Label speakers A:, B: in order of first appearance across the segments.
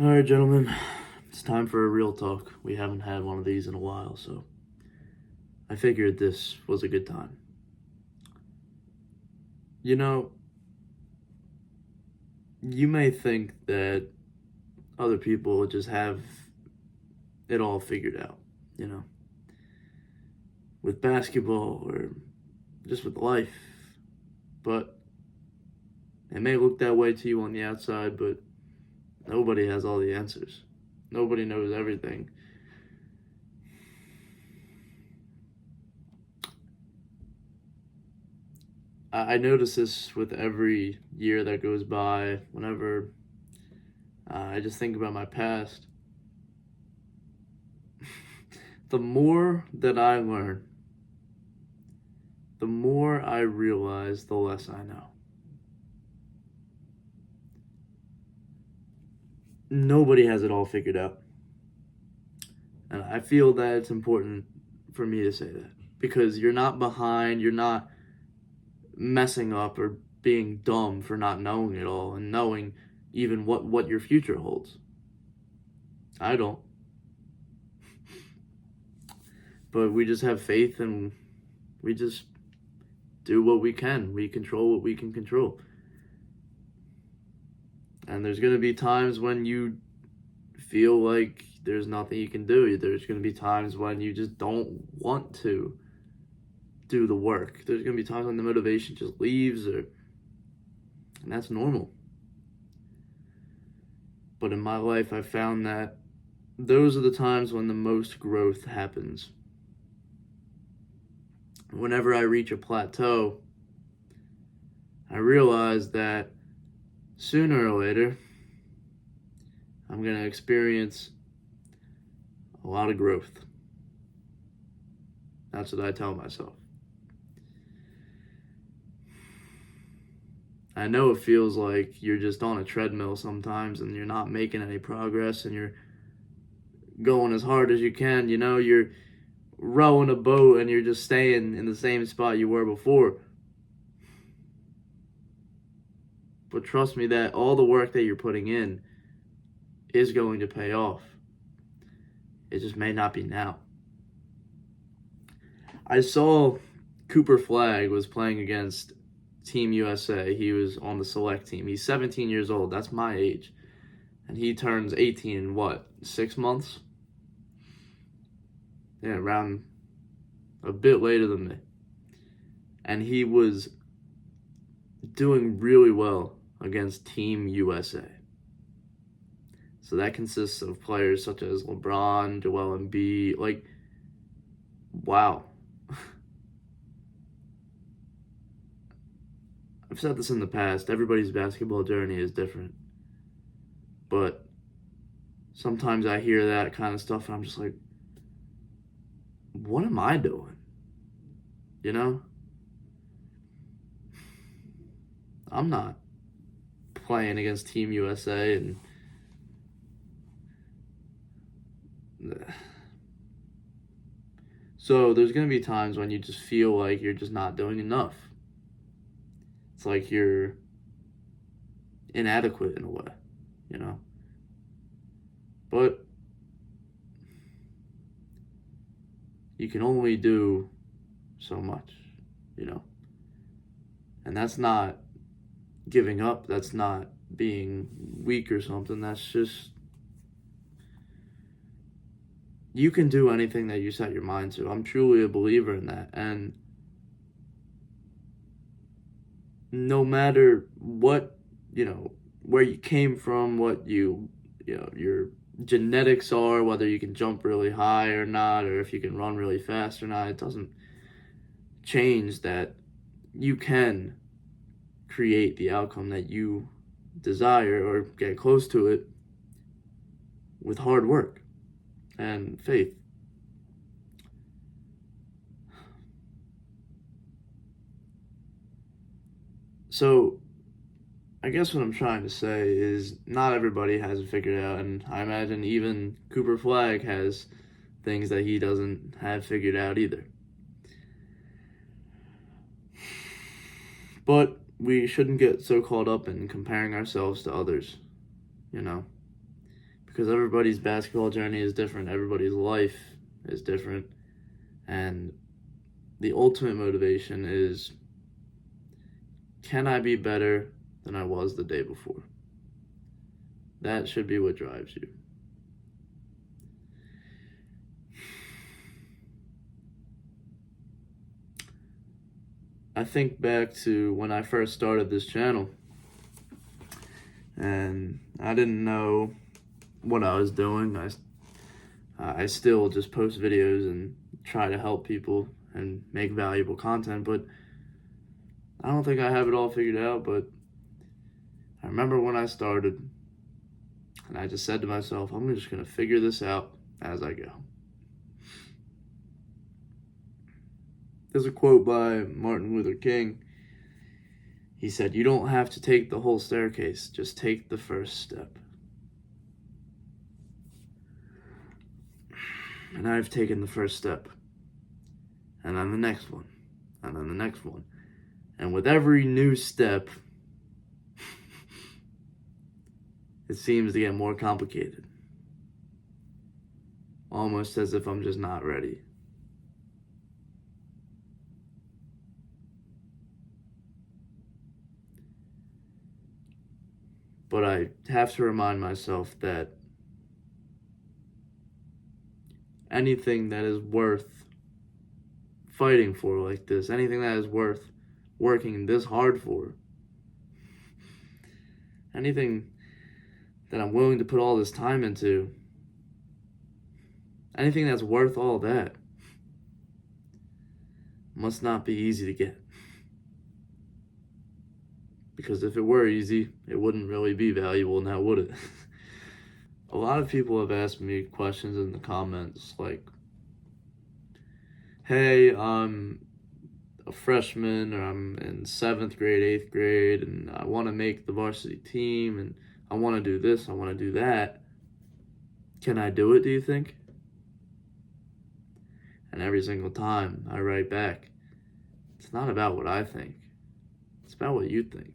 A: All right, gentlemen, it's time for a real talk. We haven't had one of these in a while, so I figured this was a good time. You know, you may think that other people just have it all figured out, you know, with basketball or just with life, but it may look that way to you on the outside, but nobody has all the answers. Nobody knows everything. I notice this with every year that goes by. Whenever I just think about my past, the more that I learn, the more I realize, the less I know. Nobody has it all figured out. And I feel that it's important for me to say that because you're not behind, you're not messing up or being dumb for not knowing it all and knowing even what your future holds. I don't. But we just have faith and we just do what we can. We control what we can control. And there's going to be times when you feel like there's nothing you can do. There's going to be times when you just don't want to do the work. There's going to be times when the motivation just leaves, and that's normal. But in my life, I found that those are the times when the most growth happens. Whenever I reach a plateau, I realize that sooner or later, I'm going to experience a lot of growth. That's what I tell myself. I know it feels like you're just on a treadmill sometimes and you're not making any progress and you're going as hard as you can. You know, you're rowing a boat and you're just staying in the same spot you were before. But trust me that all the work that you're putting in is going to pay off. It just may not be now. I saw Cooper Flag was playing against Team USA. He was on the select team. He's 17 years old. That's my age. And he turns 18 in what, 6 months? Yeah, around a bit later than me. And he was doing really well against Team USA. So that consists of players such as LeBron, Joel Embiid. Like, wow. I've said this in the past. Everybody's basketball journey is different. But sometimes I hear that kind of stuff and I'm just like, what am I doing? You know? I'm not playing against Team USA and so there's going to be times when you just feel like you're just not doing enough. It's like you're inadequate in a way, you know? But you can only do so much, you know? And that's not giving up. That's not being weak or something. That's just you can do anything that you set your mind to. I'm truly a believer in that. And no matter what, where you came from, what your genetics are, whether you can jump really high or not, or if you can run really fast or not, it doesn't change that you can create the outcome that you desire or get close to it with hard work and faith. So, I guess what I'm trying to say is not everybody has it figured out, and I imagine even Cooper Flag has things that he doesn't have figured out either. But we shouldn't get so caught up in comparing ourselves to others, you know? because everybody's basketball journey is different, everybody's life is different, and the ultimate motivation is, can I be better than I was the day before? That should be what drives you. I think back to when I first started this channel, and I didn't know what I was doing. I still just post videos and try to help people and make valuable content, but I don't think I have it all figured out. But I remember when I started, and I just said to myself, I'm just going to figure this out as I go. There's a quote by Martin Luther King. He said, "You don't have to take the whole staircase, just take the first step." And I've taken the first step, and then the next one, and then the next one. And with every new step, it seems to get more complicated. Almost as if I'm just not ready. But I have to remind myself that anything that is worth fighting for like this, anything that is worth working this hard for, anything that I'm willing to put all this time into, anything that's worth all that, must not be easy to get. Because if it were easy, it wouldn't really be valuable now, would it? A lot of people have asked me questions in the comments like, hey, I'm a freshman, or I'm in 7th grade, 8th grade, and I want to make the varsity team, and I want to do this, I want to do that. Can I do it, do you think? And every single time I write back, it's not about what I think. It's about what you think.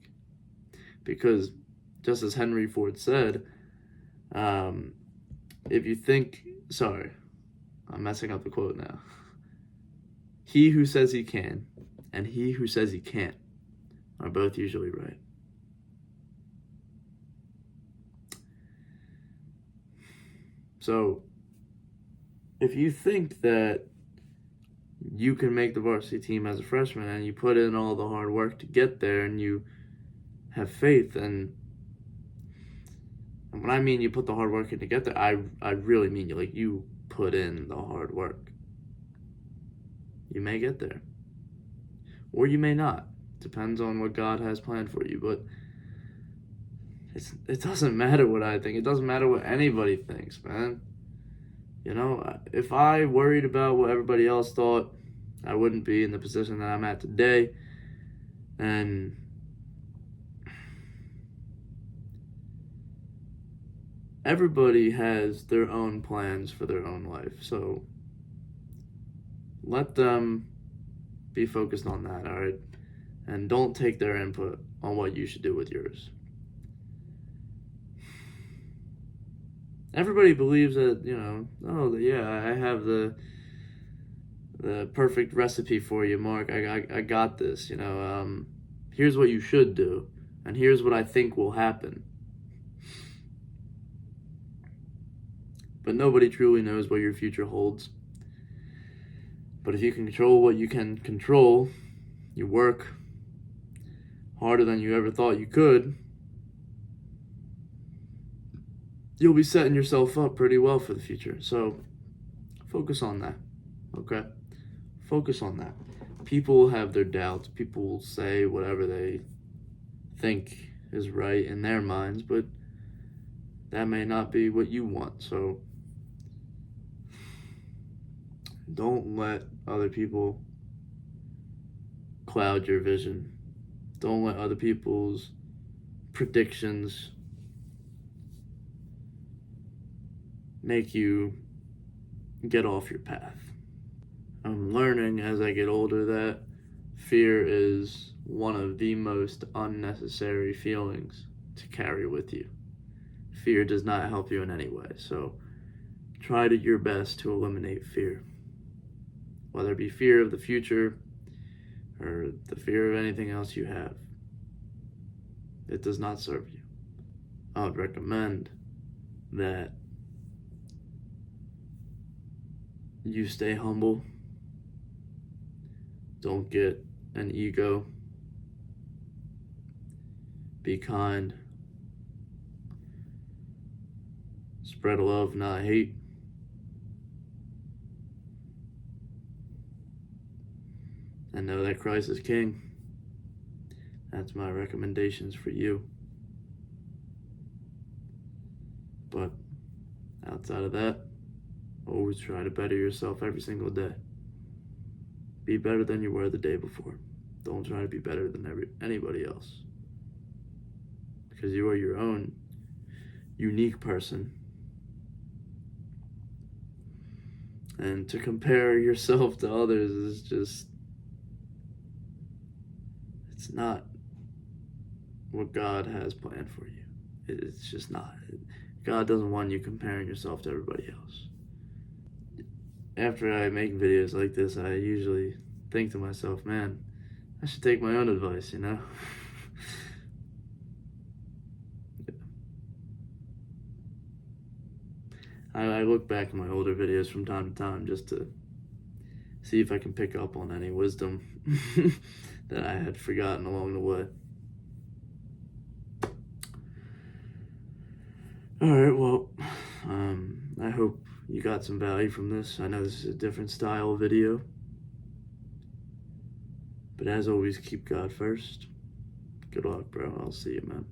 A: Because just as Henry Ford said, if you think, sorry, I'm messing up the quote now. He who says he can and he who says he can't are both usually right. So, if you think that you can make the varsity team as a freshman and you put in all the hard work to get there and you have faith, and when I mean you put the hard work in to get there, I really mean you put in the hard work. You may get there. Or you may not. Depends on what God has planned for you. But it doesn't matter what I think. It doesn't matter what anybody thinks, man. You know, if I worried about what everybody else thought, I wouldn't be in the position that I'm at today. And everybody has their own plans for their own life. So let them be focused on that, all right? And don't take their input on what you should do with yours. Everybody believes that, you know, oh, yeah, I have the perfect recipe for you, Mark. I got this, you know. Here's what you should do, and here's what I think will happen. But nobody truly knows what your future holds. But if you can control what you can control, you work harder than you ever thought you could, you'll be setting yourself up pretty well for the future. So focus on that, okay? Focus on that. People have their doubts. People will say whatever they think is right in their minds, but that may not be what you want. So don't let other people cloud your vision. Don't let other people's predictions make you get off your path. I'm learning as I get older that fear is one of the most unnecessary feelings to carry with you. fear does not help you in any way. So try to your best to eliminate fear, whether it be fear of the future or the fear of anything else you have. It does not serve you. I would recommend that you stay humble. Don't get an ego. Be kind. Spread love, not hate. And know that Christ is King. That's my recommendations for you. But outside of that, always try to better yourself every single day. Be better than you were the day before. Don't try to be better than anybody else. Because you are your own unique person. And to compare yourself to others is just, it's not what God has planned for you. It's just not. God doesn't want you comparing yourself to everybody else. After I make videos like this, I usually think to myself, man, I should take my own advice, you know? I look back at my older videos from time to time just to see if I can pick up on any wisdom that I had forgotten along the way. Alright, well, I hope you got some value from this. I know this is a different style video. But as always, keep God first. Good luck, bro. I'll see you, man.